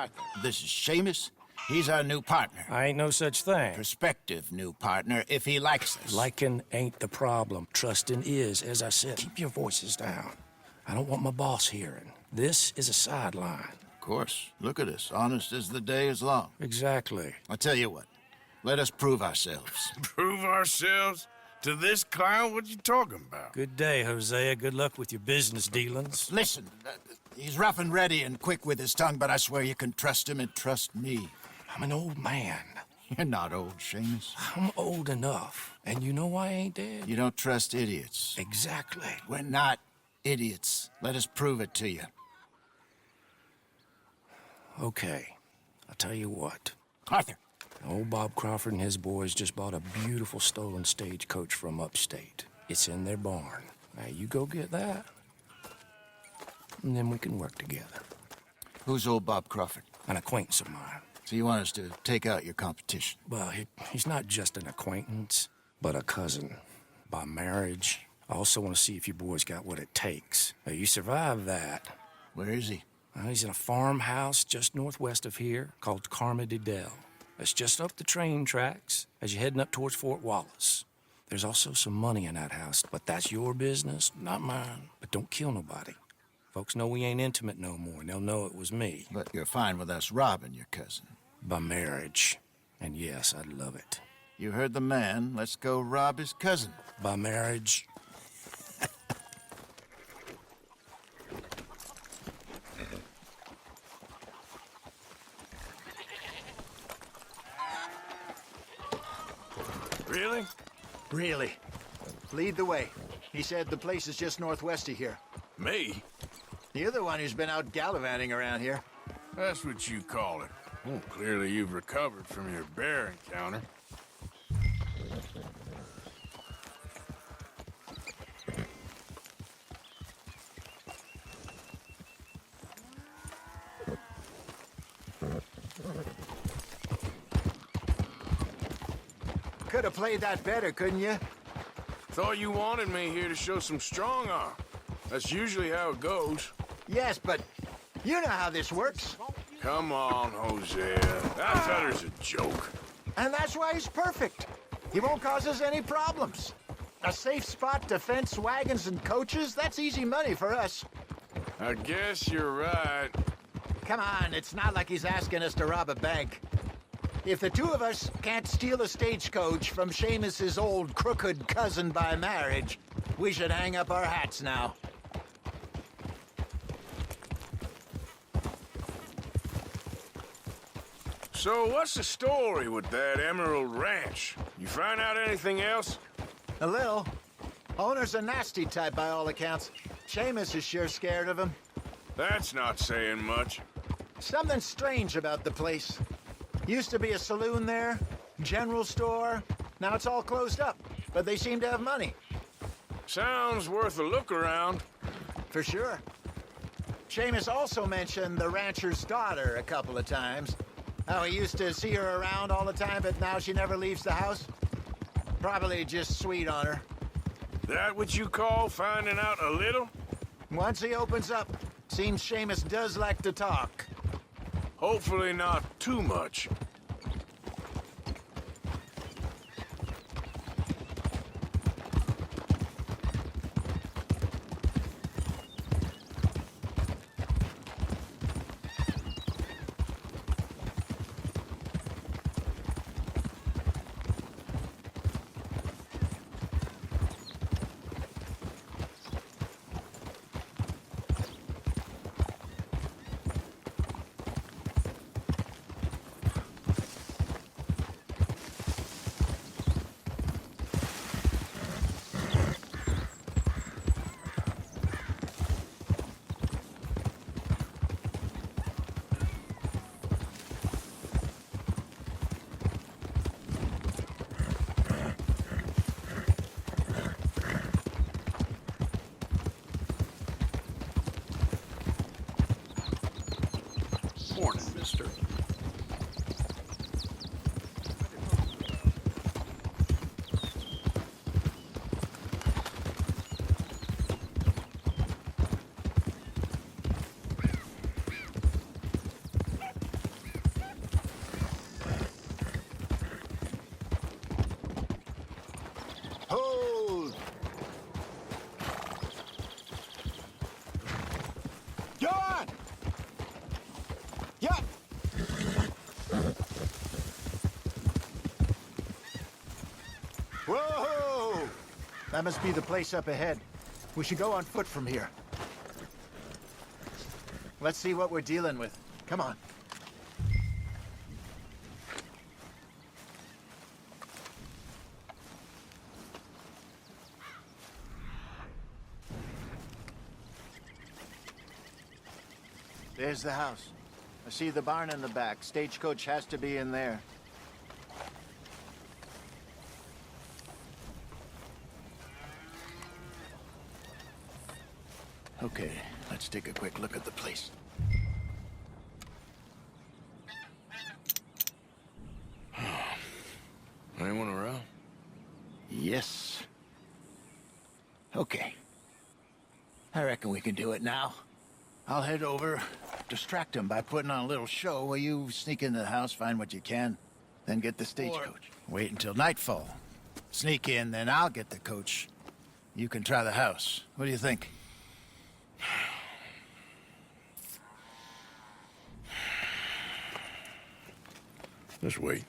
Arthur, this is Seamus. He's our new partner. I ain't no such thing. Prospective new partner, if he likes us. Liking ain't the problem. Trusting is. As I said, keep your voices down. I don't want my boss hearing. This is a sideline. Of course. Look at us. Honest as the day is long. Exactly. I'll tell you what. Let us prove ourselves. Prove ourselves? To this clown? What you talking about? Good day, Hosea. Good luck with your business dealings. Listen, he's rough and ready and quick with his tongue, but I swear you can trust him and trust me. I'm an old man. You're not old, Seamus. I'm old enough. And you know I ain't dead? You don't trust idiots. Exactly. We're not idiots. Let us prove it to you. Okay. I'll tell you what. Arthur. Old Bob Crawford and his boys just bought a beautiful stolen stagecoach from upstate. It's in their barn. Now you go get that, and then we can work together. Who's old Bob Crawford? An acquaintance of mine. So you want us to take out your competition? Well, he's not just an acquaintance, but a cousin. By marriage. I also want to see if you boys got what it takes. Now, you survive that. Where is he? Well, he's in a farmhouse just northwest of here called Carmody Dell. It's just up the train tracks as you're heading up towards Fort Wallace. There's also some money in that house, but that's your business, not mine. But don't kill nobody. Folks know we ain't intimate no more, and they'll know it was me. But you're fine with us robbing your cousin. By marriage. And yes, I'd love it. You heard the man. Let's go rob his cousin. By marriage. Really? Really. Lead the way. He said the place is just northwest of here. Me? You're the one who's been out gallivanting around here. That's what you call it. Well, clearly you've recovered from your bear encounter. Could have played that better, couldn't you? Thought you wanted me here to show some strong arm. That's usually how it goes. Yes, but you know how this works. Come on, Hosea. That feller's a joke. And that's why he's perfect. He won't cause us any problems. A safe spot to fence wagons and coaches, that's easy money for us. I guess you're right. Come on, it's not like he's asking us to rob a bank. If the two of us can't steal a stagecoach from Seamus's old crooked cousin by marriage, we should hang up our hats now. So what's the story with that Emerald Ranch? You find out anything else? A little. Owner's a nasty type by all accounts. Seamus is sure scared of him. That's not saying much. Something strange about the place. Used to be a saloon there, general store. Now it's all closed up, but they seem to have money. Sounds worth a look around. For sure. Seamus also mentioned the rancher's daughter a couple of times. How he used to see her around all the time, but now she never leaves the house. Probably just sweet on her. That what you call finding out a little? Once he opens up, seems Seamus does like to talk. Hopefully not too much. Morning, mister. Yeah. Whoa! That must be the place up ahead. We should go on foot from here. Let's see what we're dealing with. Come on. There's the house. I see the barn in the back. Stagecoach has to be in there. Okay, let's take a quick look at the place. Anyone around? Yes. Okay. I reckon we can do it now. I'll head over, distract him by putting on a little show while you sneak into the house, find what you can, then get the stagecoach. Wait until nightfall. Sneak in, then I'll get the coach. You can try the house. What do you think? Just wait.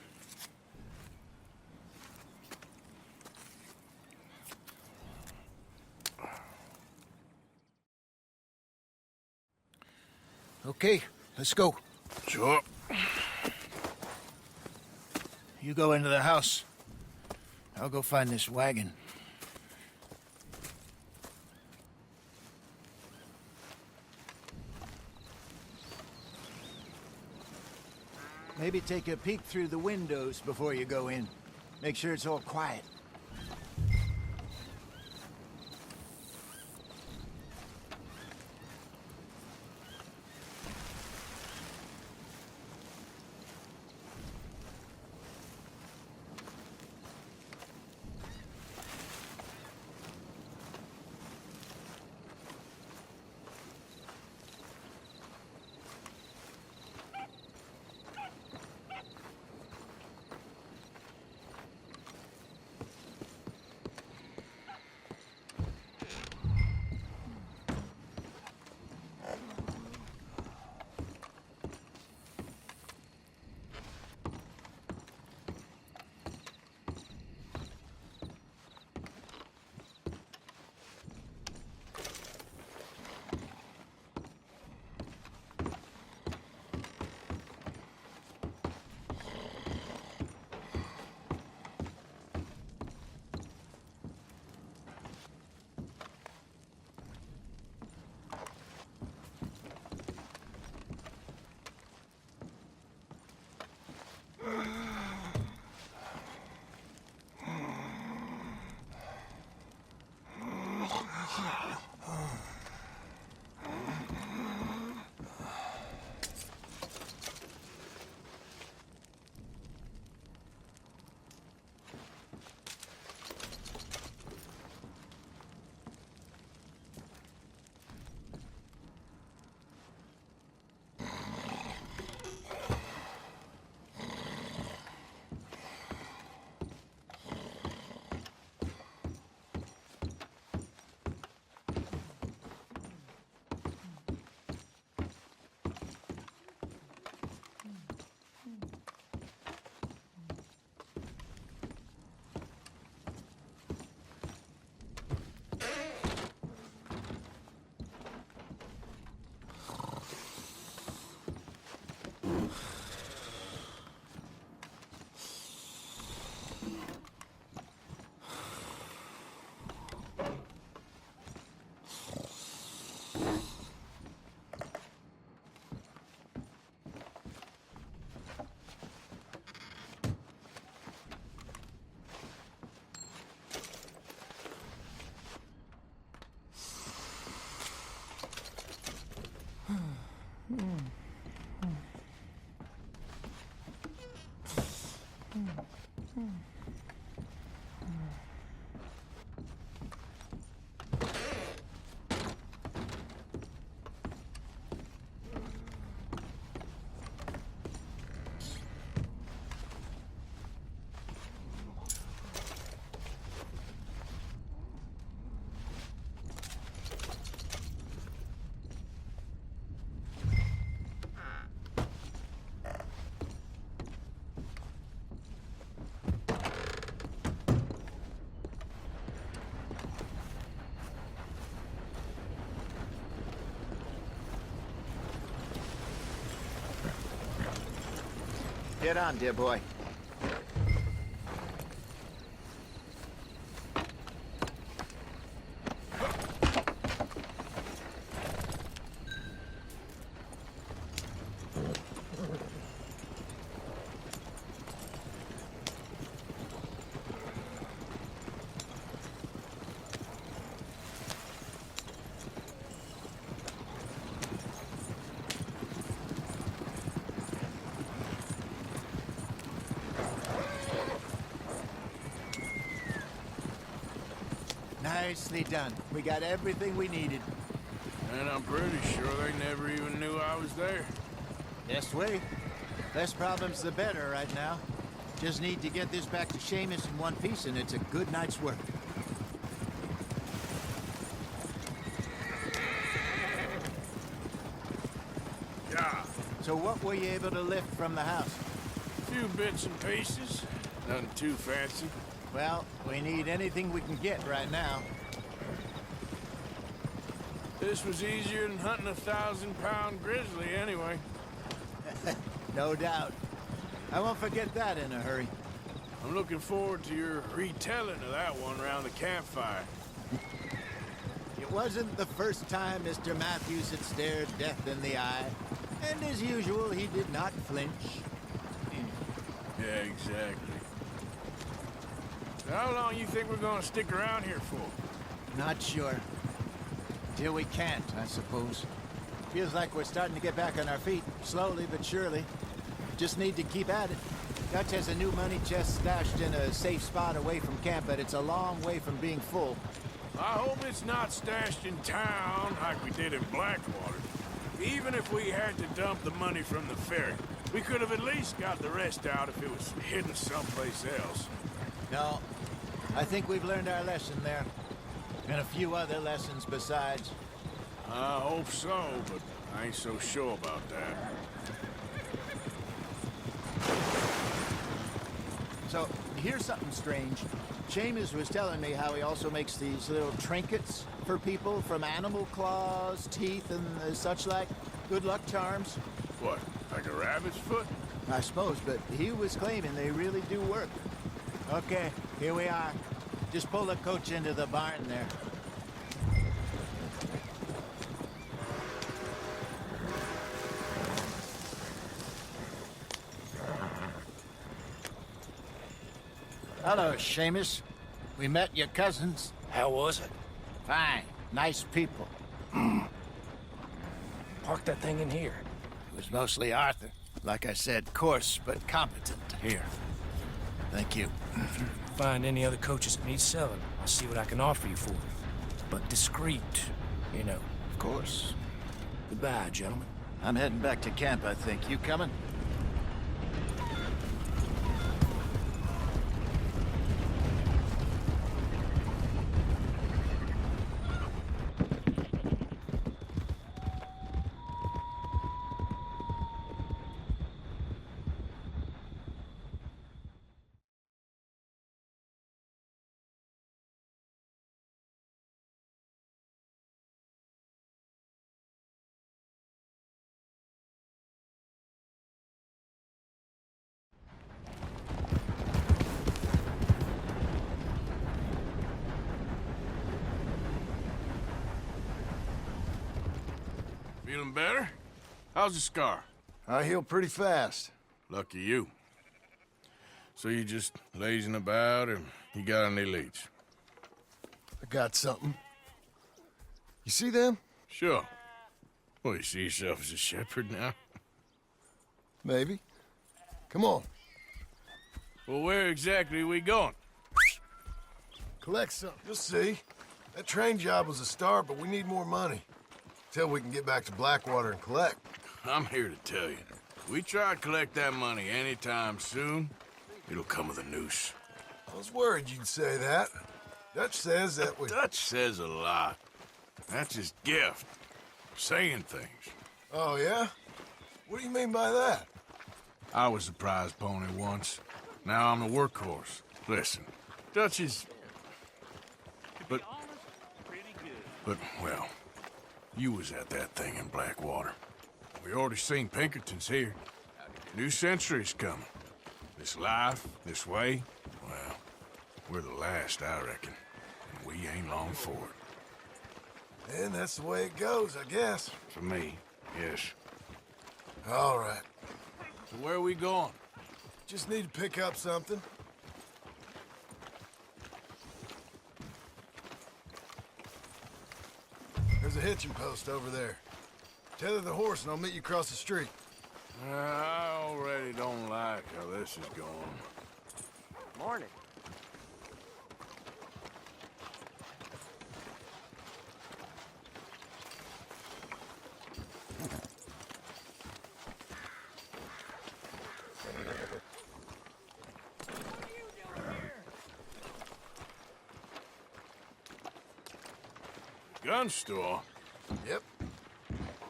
Okay, let's go. Sure. You go into the house. I'll go find this wagon. Maybe take a peek through the windows before you go in. Make sure it's all quiet. Get on, dear boy. Nicely done. We got everything we needed. And I'm pretty sure they never even knew I was there. Yes, way. Less problems the better right now. Just need to get this back to Seamus in one piece and it's a good night's work. Yeah, So what were you able to lift from the house? a few bits and pieces. Nothing too fancy. Well, we need anything we can get right now. This was easier than hunting a 1,000-pound grizzly anyway. No doubt. I won't forget that in a hurry. I'm looking forward to your retelling of that one around the campfire. It wasn't the first time Mr. Matthews had stared death in the eye. And as usual, he did not flinch. Yeah, exactly. So how long you think we're gonna stick around here for? Not sure. Till we can't, I suppose. Feels like we're starting to get back on our feet, slowly but surely. Just need to keep at it. Dutch has a new money chest stashed in a safe spot away from camp, but it's a long way from being full. I hope it's not stashed in town like we did in Blackwater. Even if we had to dump the money from the ferry, we could have at least got the rest out if it was hidden someplace else. No, I think we've learned our lesson there. And a few other lessons besides. I hope so, but I ain't so sure about that. So, here's something strange. Seamus was telling me how he also makes these little trinkets for people from animal claws, teeth, and such like. Good luck charms. What, like a rabbit's foot? I suppose, but he was claiming they really do work. Okay, here we are. Just pull the coach into the barn there. Hello, Seamus. We met your cousins. How was it? Fine. Nice people. Park that thing in here. It was mostly Arthur. Like I said, coarse but competent. Here. Thank you. If you find any other coaches that need selling, I'll see what I can offer you for them. But discreet, you know. Of course. Goodbye, gentlemen. I'm heading back to camp, I think. You coming? Feeling better? How's the scar? I heal pretty fast. Lucky you. So you just lazing about, and you got any leads? I got something. You see them? Sure. Well, you see yourself as a shepherd now? Maybe. Come on. Well, where exactly are we going? Collect something. You'll see. That train job was a start, but we need more money. Till we can get back to Blackwater and collect. I'm here to tell you. We try to collect that money anytime soon, it'll come with a noose. I was worried you'd say that. Dutch says that we... Dutch says a lot. That's his gift. Saying things. Oh, yeah? What do you mean by that? I was the prize pony once. Now I'm the workhorse. Listen, Dutch is... But, well, you was at that thing in Blackwater. We already seen Pinkertons here. New century's coming. This life, this way, well, we're the last, I reckon. And we ain't long for it. And that's the way it goes, I guess. For me, yes. All right. So where are we going? Just need to pick up something. There's a hitching post over there. Tether the horse and I'll meet you across the street. I already don't like how this is going. Morning. Gun store? Yep.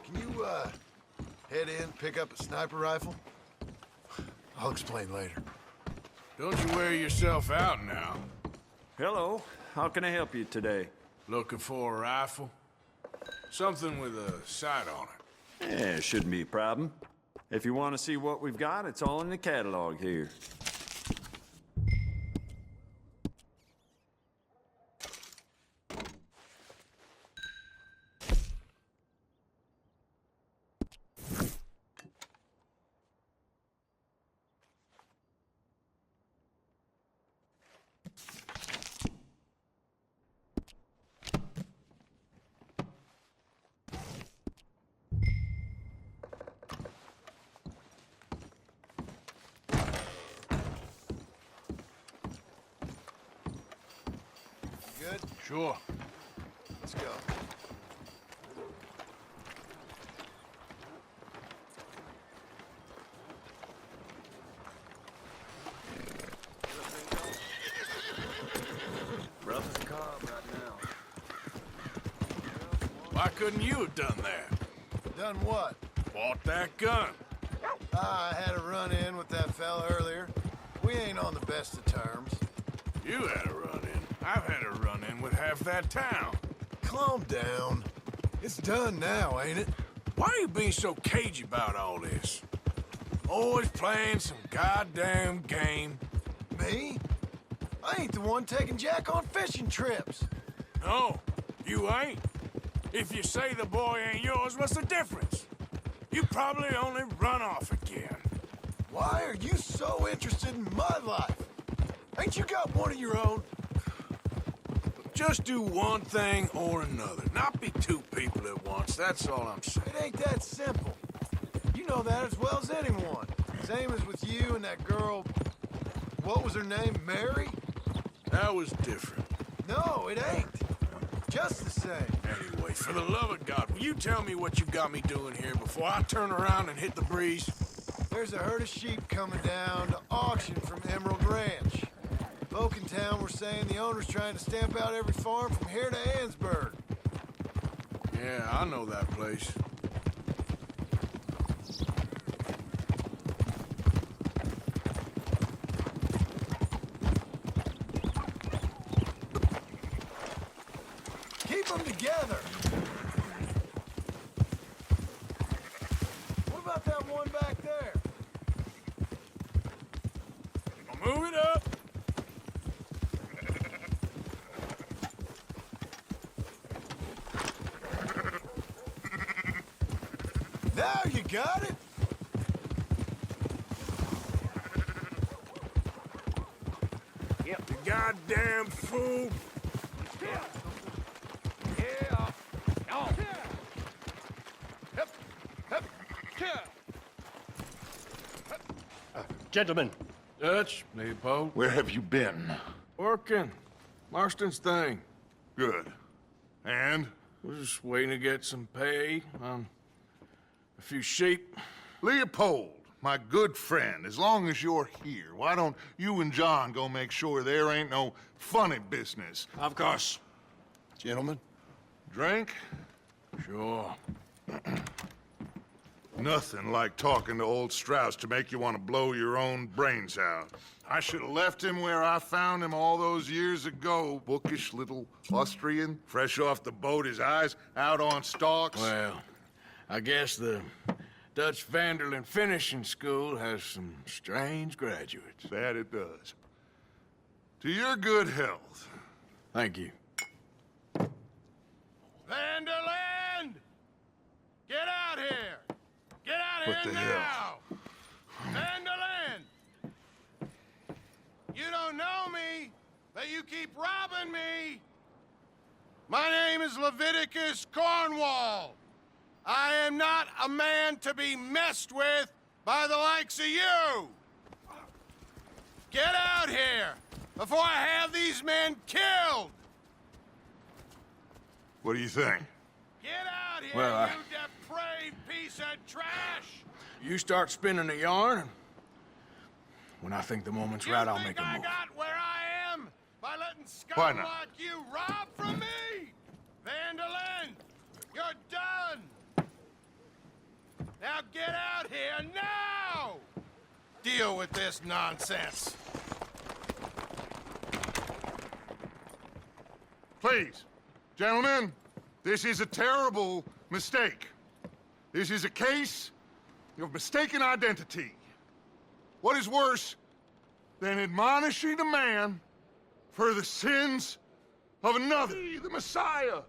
Can you, head in, pick up a sniper rifle? I'll explain later. Don't you wear yourself out now. Hello. How can I help you today? Looking for a rifle? Something with a sight on it. Yeah, shouldn't be a problem. If you want to see what we've got, it's all in the catalog here. Good? Sure. Let's go. Rough as a cob right now. Why couldn't you have done that? Done what? Bought that gun. I had a run-in with that fella earlier. We ain't on the best of terms. You had a run-in. I've had a run-in with half that town. Calm down. It's done now, ain't it? Why are you being so cagey about all this? Always playing some goddamn game. Me? I ain't the one taking Jack on fishing trips. No, you ain't. If you say the boy ain't yours, what's the difference? You probably only run off again. Why are you so interested in my life? Ain't you got one of your own? Just do one thing or another. Not be two people at once, that's all I'm saying. It ain't that simple. You know that as well as anyone. Same as with you and that girl... What was her name? Mary? That was different. No, it ain't. Just the same. Anyway, for the love of God, will you tell me what you got me doing here before I turn around and hit the breeze? There's a herd of sheep coming down to auction from Emerald Ranch. Folk in town were saying the owner's trying to stamp out every farm from here to Ansburg. Yeah, I know that place. Keep them together. What about that one back there? I'll move it up. Now you got it. You goddamn fool. Gentlemen, Dutch, Leopold. Where have you been? Working. Marston's thing. Good. And? We're just waiting to get some pay on a few sheep. Leopold, my good friend, as long as you're here, why don't you and John go make sure there ain't no funny business? of course. Gentlemen. Drink? Sure. Nothing like talking to old Strauss to make you want to blow your own brains out. I should have left him where I found him all those years ago. Bookish little Austrian, fresh off the boat, his eyes out on stalks. Well, I guess the Dutch Vanderlyn Finishing School has some strange graduates. That it does. To your good health. Thank you. Vanderland! Get out here! Get out What here the now! hell? Vanderland! You don't know me, but you keep robbing me! My name is Leviticus Cornwall. I am not a man to be messed with by the likes of you! Get out here before I have these men killed! What do you think? Get out here, Well, you depraved piece of trash! You start spinning a yarn, and when I think the moment's right, I'll make a I move. got where I am by letting Why scum not? like you rob from me? Vanderlyn, you're done! Now get out here now! Deal with this nonsense. Please, gentlemen, this is a terrible mistake. This is a case of mistaken identity. What is worse than admonishing a man for the sins of another? The Messiah.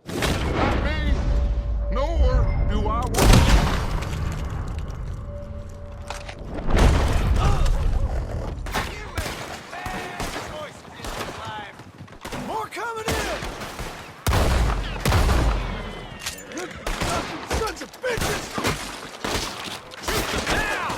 Not me, nor do I want. More coming in! Good fucking sons of bitches! Shoot them now!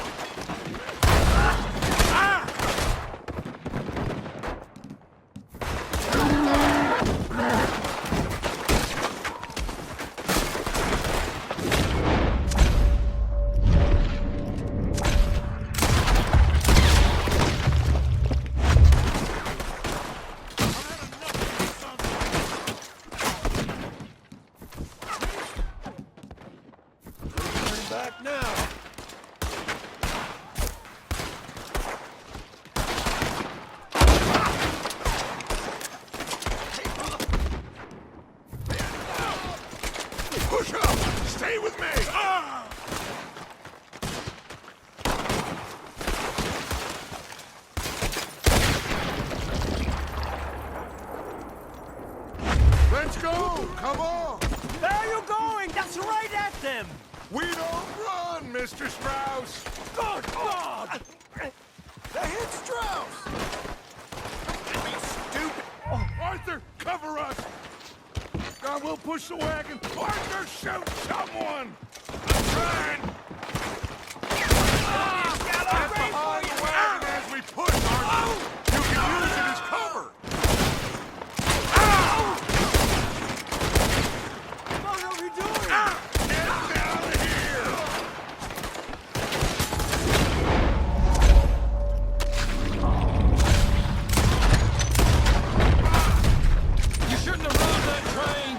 Back now! Push up! Stay with me! Let's go! Come on! Where are you going? That's right at them! We don't run, Mr. Strauss! Good God! They hit Strauss! Be stupid! Arthur, cover us! God, we'll push the wagon! Arthur, shoot someone! I'm trying! Get behind the wagon as we push, Arthur! You can use it as cover! What are we doing? Get out of here! You shouldn't have run that train.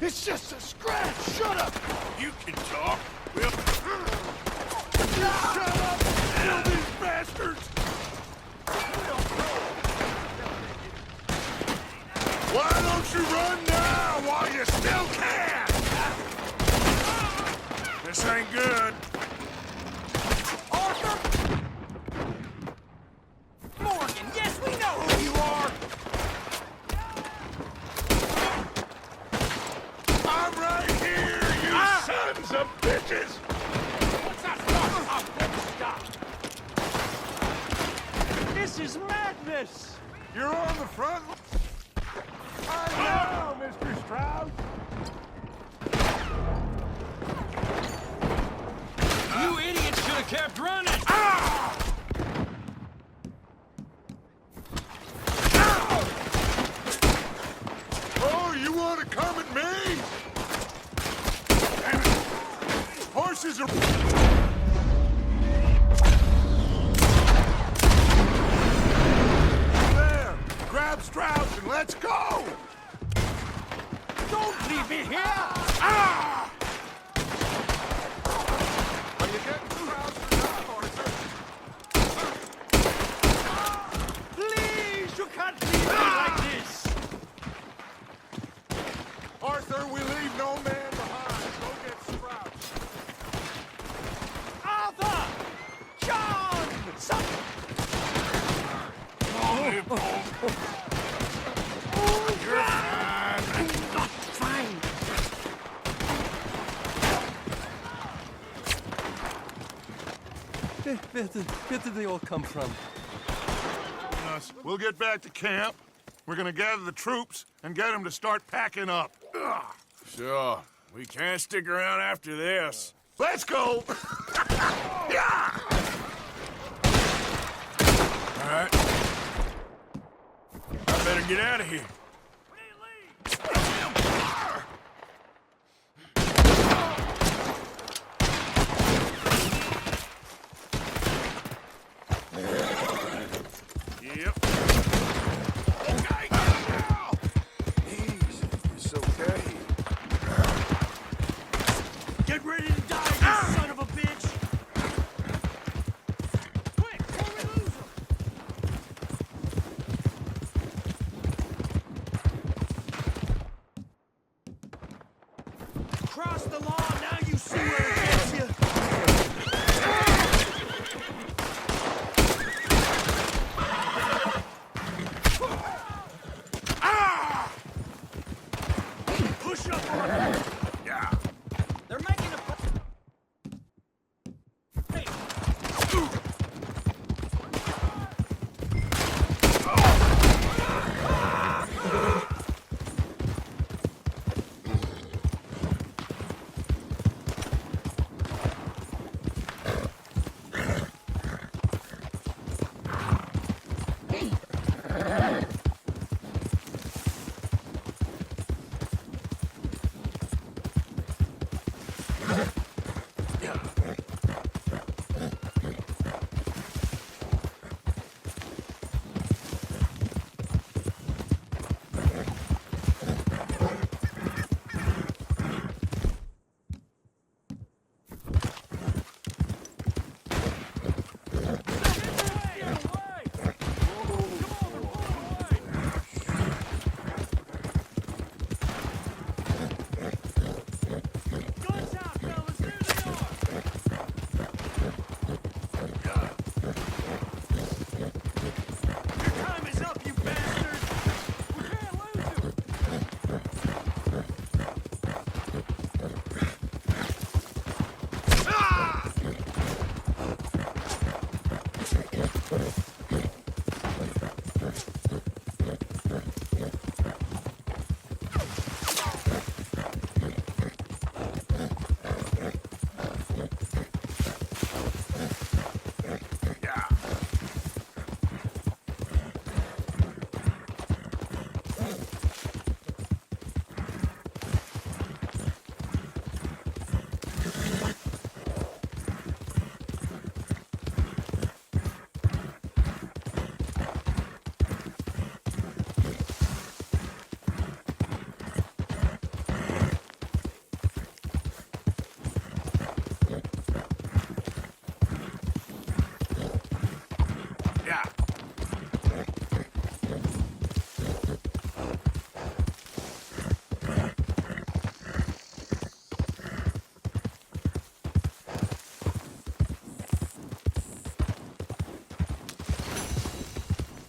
It's just a scratch! Shut up! You can talk. We'll... Shut up! Kill these bastards! Why don't you run now while you still can? This ain't good. Morgan, yes, we know who you are! I'm right here, you sons of bitches! What's that? Stop! This is madness! You're on the front. I know, Mr. Strauss. You idiots should have kept running. Oh, you want to come at me? Damn it. Horses are... There! Grab Strauss and let's go! Don't leave me here! Ah! Are you getting Strauss or not, Arthur? Please, you can't leave me like this! You're fine. Fine. Where did they all come from? Us. We'll get back to camp. We're gonna gather the troops and get them to start packing up. Ugh. Sure. We can't stick around after this. Let's go! Yeah! All right. I better get out of here. Yep. Okay, now! Easy. It's okay. Get ready to die, you son of a bitch! Quick, before we lose them! Cross the law, now you see where it gets you! Push up on them! Yeah. They're making a... Hey! Guns out, fellas! Here they are! Your time is up, you bastards! We can't lose you! Yeah.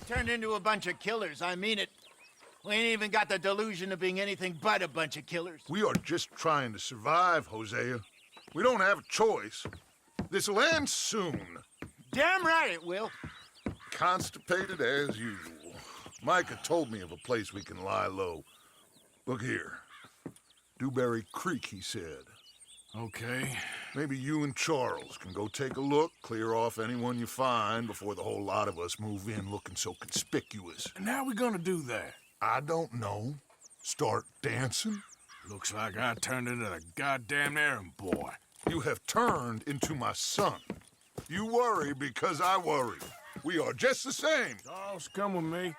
Turned into a bunch of killers, I mean it. We ain't even got the delusion of being anything but a bunch of killers. We are just trying to survive, Hosea. We don't have a choice. This'll end soon. Damn right it will. Constipated as usual. Micah told me of a place we can lie low. Look here. Dewberry Creek, he said. Okay. Maybe you and Charles can go take a look, clear off anyone you find before the whole lot of us move in looking so conspicuous. And how we gonna do that? I don't know. Start dancing? Looks like I turned into the goddamn errand boy. You have turned into my son. You worry because I worry. We are just the same. Charles, come with me.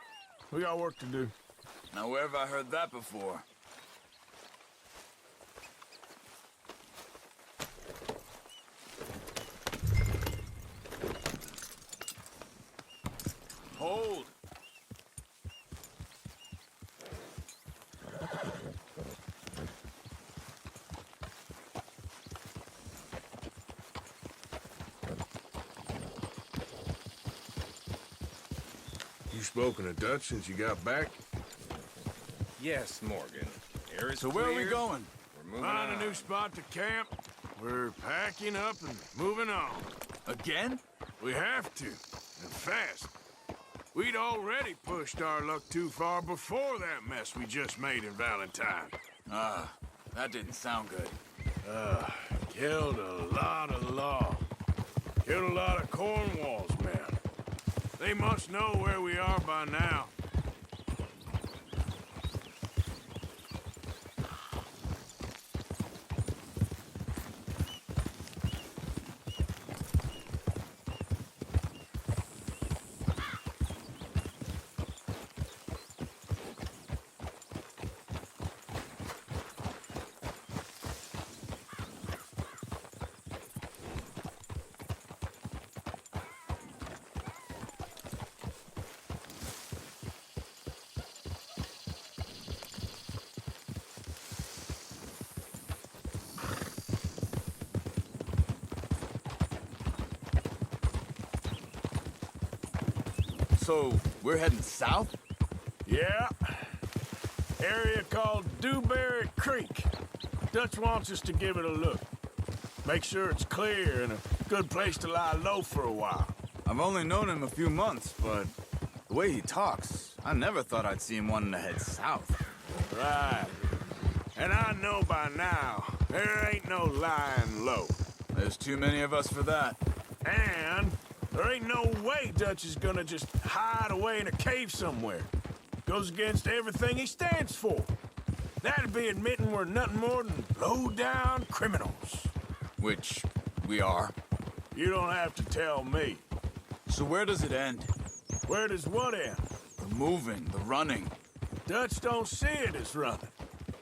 We got work to do. Now, where have I heard that before? Hold! You spoken to Dutch since you got back? Yes, Morgan. Air is So where are we clear. going? We're moving Find on. a new spot to camp. We're packing up and moving on. Again? We have to, and fast. We'd already pushed our luck too far before that mess we just made in Valentine. That didn't sound good. Killed a lot of law. Killed a lot of Cornwall's men. They must know where we are by now. So, we're heading south? Yeah. Area called Dewberry Creek. Dutch wants us to give it a look. Make sure it's clear and a good place to lie low for a while. I've only known him a few months, but the way he talks, I never thought I'd see him wanting to head south. Right. And I know by now, there ain't no lying low. There's too many of us for that. And there ain't no way Dutch is gonna just hide away in a cave somewhere. Goes against everything he stands for. That'd be admitting we're nothing more than low-down criminals. Which we are. You don't have to tell me. So where does it end? Where does what end? The moving, the running. Dutch don't see it as running.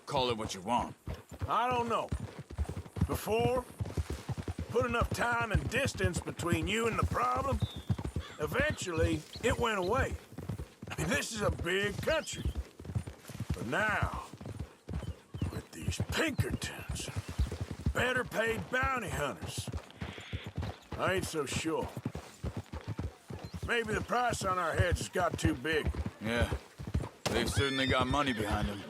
Call it what you want. I don't know. Before, put enough time and distance between you and the problem, eventually it went away. I mean, this is a big country. But now, with these Pinkertons, better paid bounty hunters, I ain't so sure. Maybe the price on our heads has got too big. Yeah. They've certainly got money behind them.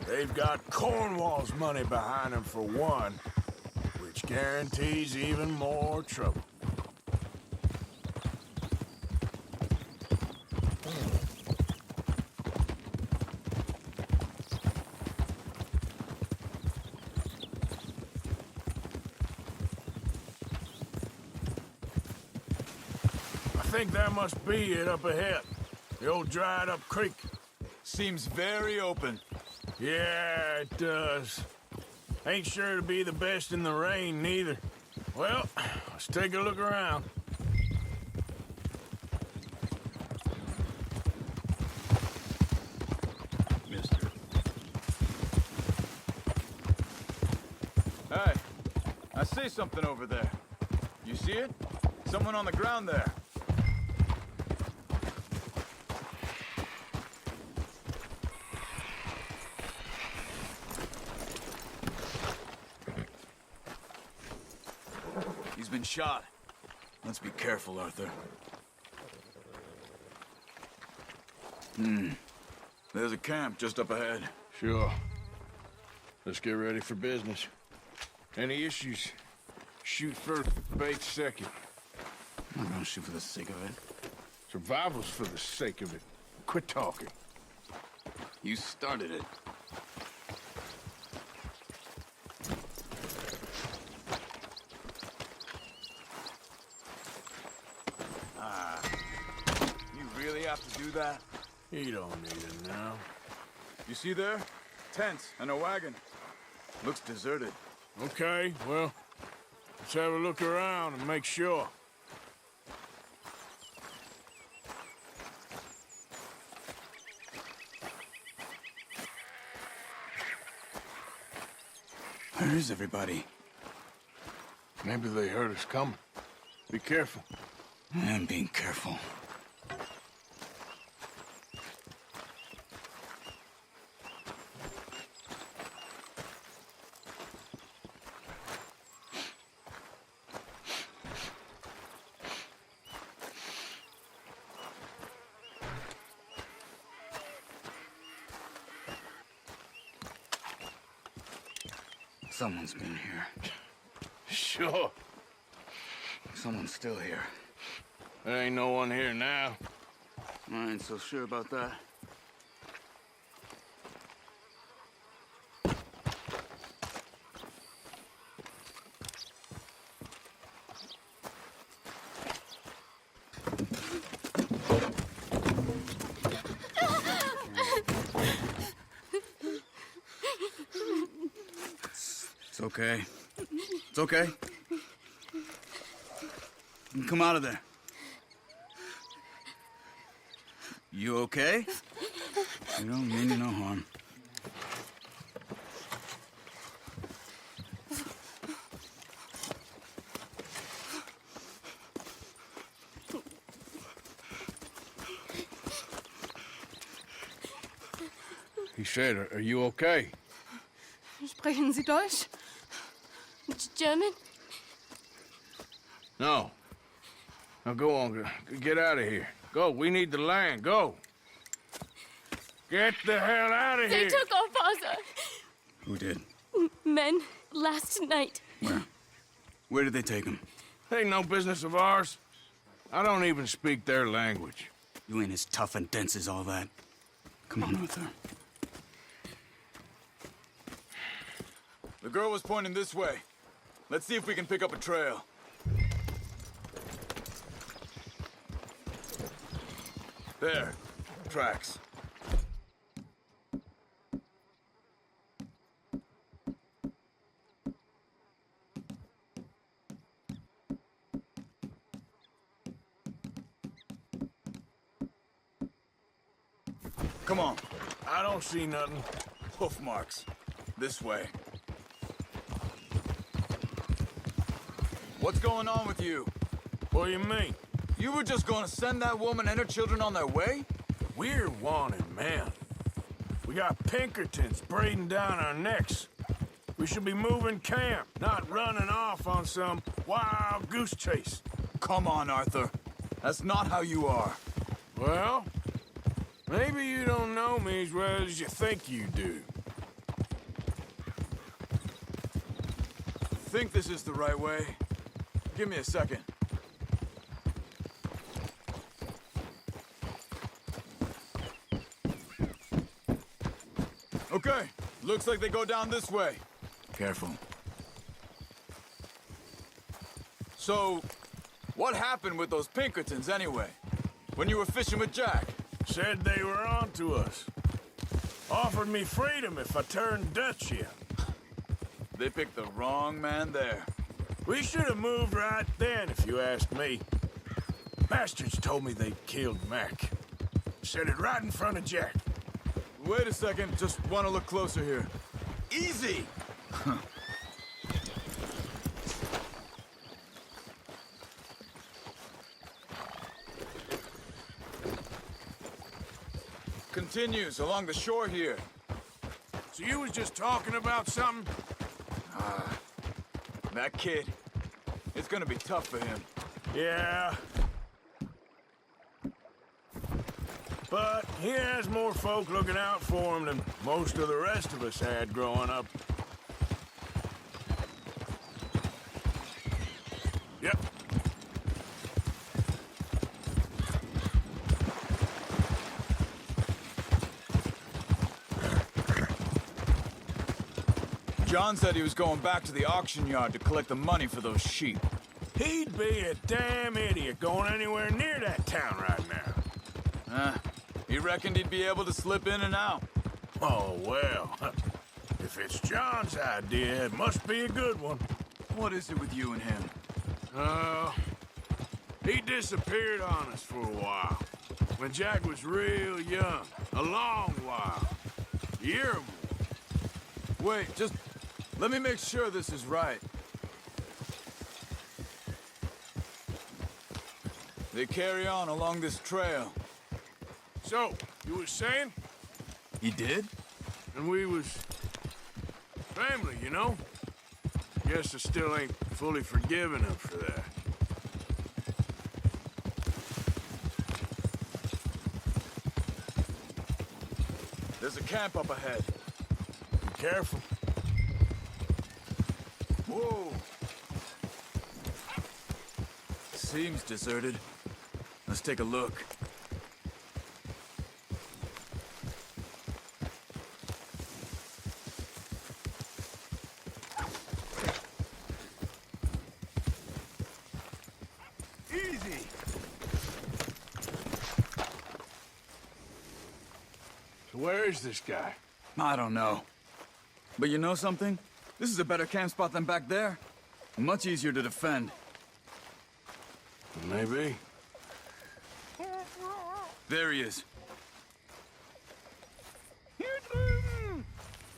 They've got Cornwall's money behind them for one, which guarantees even more trouble. I think that must be it up ahead. The old dried-up creek. Seems very open. Yeah, it does. Ain't sure to be the best in the rain, neither. Well, let's take a look around. Mister. Hey, I see something over there. You see it? Someone on the ground there. He's been shot. Let's be careful, Arthur. There's a camp just up ahead. Sure. Let's get ready for business. Any issues? Shoot first, bait second. I'm not gonna shoot for the sake of it. Survival's for the sake of it. Quit talking. You started it. You really have to do that? You don't need it now. You see there? Tents and a wagon. Looks deserted. Okay, well, let's have a look around and make sure. Where is everybody? Maybe they heard us coming. Be careful. I'm being careful. Someone's been here. Sure. Someone's still here. There ain't no one here now. I ain't so sure about that. It's okay. It's okay. You can come out of there. You okay? You don't mean you no harm. He said, are you okay? Sprechen Sie Deutsch? German? No. Now go on, get out of here. Go, we need the land, go. Get the hell out of They here. took our father. Who did? Men last night. Where? Where did they take him? Ain't no business of ours. I don't even speak their language. You ain't as tough and dense as all that. Come on, Arthur. The girl was pointing this way. Let's see if we can pick up a trail. There. Tracks. Come on. I don't see nothing. Hoof marks. This way. What's going on with you? What do you mean? You were just gonna send that woman and her children on their way? We're wanted men. We got Pinkertons braiding down our necks. We should be moving camp, not running off on some wild goose chase. Come on, Arthur. That's not how you are. Well, maybe you don't know me as well as you think you do. Think this is the right way? Give me a second. Okay, looks like they go down this way. Careful. So, what happened with those Pinkertons anyway? When you were fishing with Jack? Said they were on to us. Offered me freedom if I turned Dutch yet. They picked the wrong man there. We should have moved right then, if you ask me. Bastards told me they killed Mac. Said it right in front of Jack. Wait a second, just want to look closer here. Easy! Continues along the shore here. So you was just talking about something? That kid, it's gonna be tough for him. Yeah. But he has more folk looking out for him than most of the rest of us had growing up. Yep. John said he was going back to the auction yard to collect the money for those sheep. He'd be a damn idiot going anywhere near that town right now. He reckoned he'd be able to slip in and out. Oh, well. If it's John's idea, it must be a good one. What is it with you and him? He disappeared on us for a while. When Jack was real young. A long while. A year or more. Wait, just let me make sure this is right. They carry on along this trail. So, you was saying? He did? And we was family, you know? Guess I still ain't fully forgiven him for that. There's a camp up ahead. Be careful. Whoa. Seems deserted. Let's take a look. Easy. So where is this guy? I don't know. But you know something? This is a better camp spot than back there. Much easier to defend. Maybe. There he is.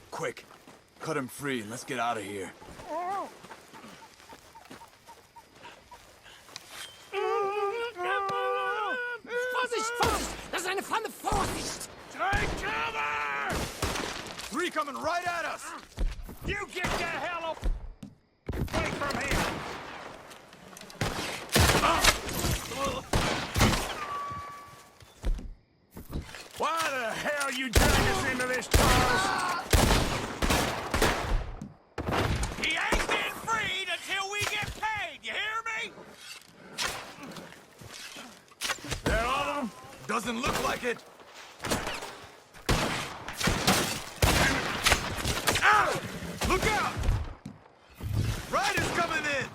Quick. Cut him free. Let's get out of here. Vorsicht, Vorsicht! Das ist eine Pfanne! Vorsicht! Take cover! Three coming right at us! You get the hell away from here! Why the hell you drag us into this, Charles? He ain't getting freed until we get paid, you hear me? That all of them? Doesn't look like it. Ah! Look out! Riders coming in!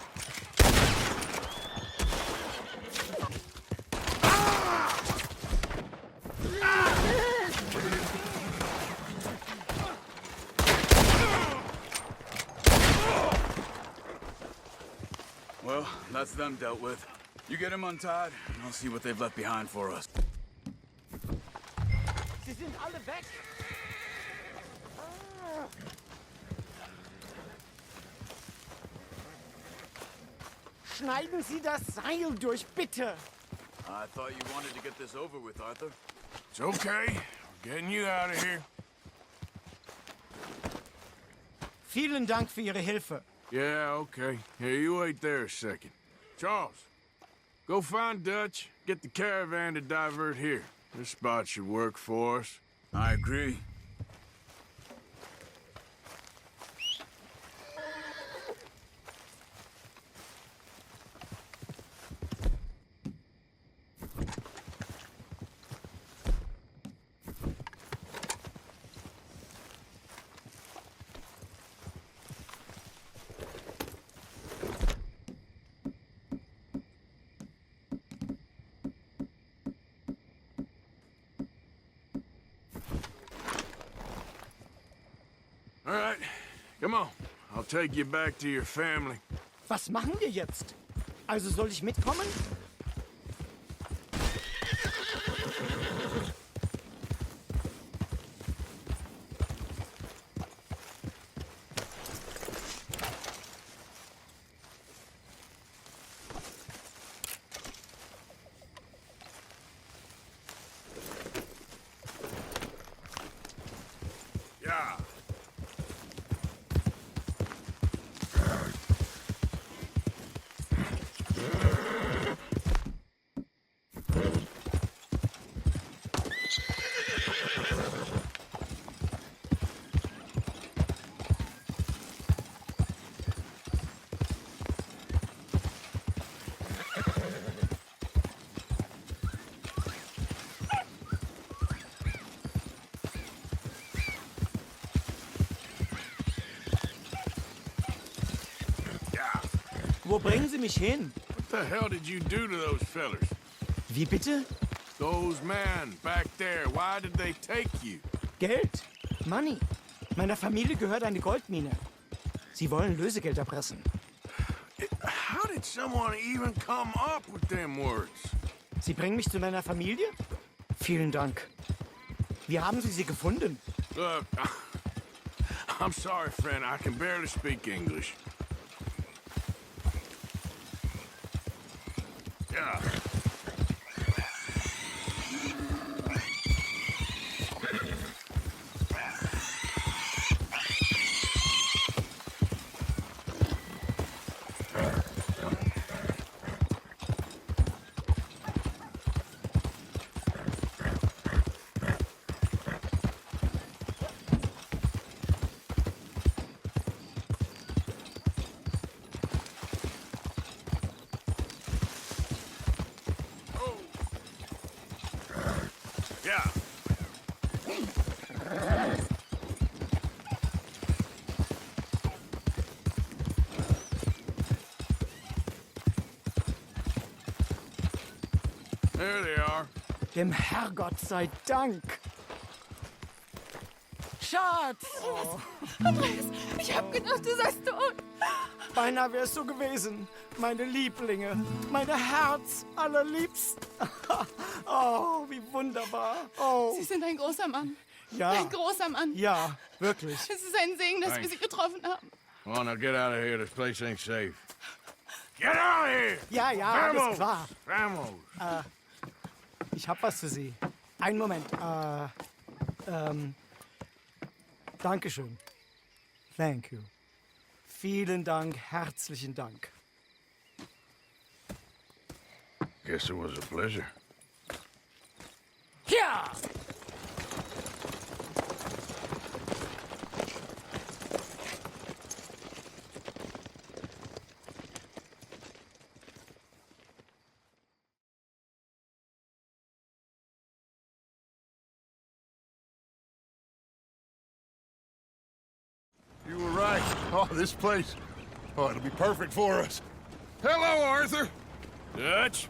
Well, that's them dealt with. You get them untied, and I'll see what they've left behind for us. Sie sind alle weg! Schneiden Sie das Seil durch, bitte! I thought you wanted to get this over with, Arthur. It's okay. We're getting you out of here. Vielen Dank für Ihre Hilfe. Yeah, okay. Here, you wait there a second. Charles, go find Dutch. Get the caravan to divert here. This spot should work for us. I agree. All right, come on. I'll take you back to your family. Was machen wir jetzt? Also soll ich mitkommen? Ja. Wo bringen Sie mich hin? What the hell did you do to those fellers? Wie bitte? Those men back there, why did they take you? Geld? Money. Meiner Familie gehört eine Goldmine. Sie wollen Lösegeld erpressen. How did someone even come up with them words? Sie bringen mich zu meiner Familie? Vielen Dank. Wie haben Sie sie gefunden? Look, I'm sorry, friend. I can barely speak English. Yeah. There they are. Dem Herrgott sei Dank. Schatz! Oh, Andreas, ich hab gedacht, du seist tot. beinahe wär's so gewesen. Meine Lieblinge, meine Herz allerliebsten. Oh, wie wunderbar. Oh, Sie sind ein großer Mann. ja. Ein großer Mann. Ja, wirklich. Es ist ein Segen, dass wir Sie getroffen haben. Come on, now get out of here. This place ain't safe. Get out of here! Ja, ja, alles klar. Vamos! Ich hab was für Sie. Einen Moment. Dankeschön. Thank you. Vielen Dank, herzlichen Dank. Guess it was a pleasure. Ja! You were right. Oh, this place. Oh, it'll be perfect for us. Hello, Arthur. Dutch?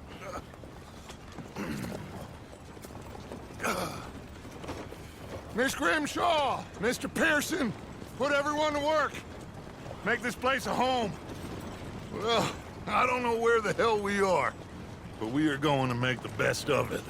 Miss Grimshaw, Mr. Pearson, put everyone to work. Make this place a home. Well, I don't know where the hell we are, but we are going to make the best of it.